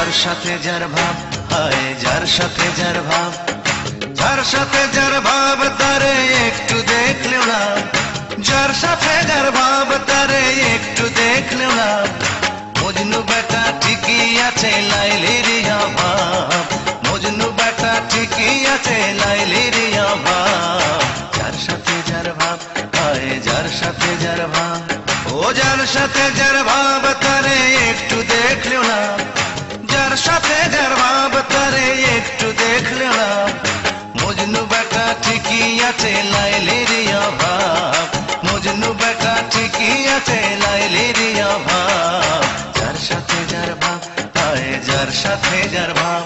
যার সাথে যার ভাব, হায় যার সাথে যার ভাব, যার সাথে যার ভাব তারে একটু দেখলেও না, যার সাথে যার ভাব তারে একটু দেখলেও না। মজনু বেটা ঠিকই আছে লাইলির অভাব, মজনু বেটা ঠিকই আছে লাইলির অভাব। যার সাথে যার ভাব, হায় যার সাথে যার ভাব, ও যার সাথে যার ভাব তারে একটু দেখলেও না, যার সাথে যার ভাব তারে একটু দেখলেও না। মজনু বেটা ঠিকই আছে লাইলির অভাব, মজনু বেটা ঠিকই আছে লাইলির অভাব। যার সাথে যার ভাব, হায় যার সাথে যার ভাব।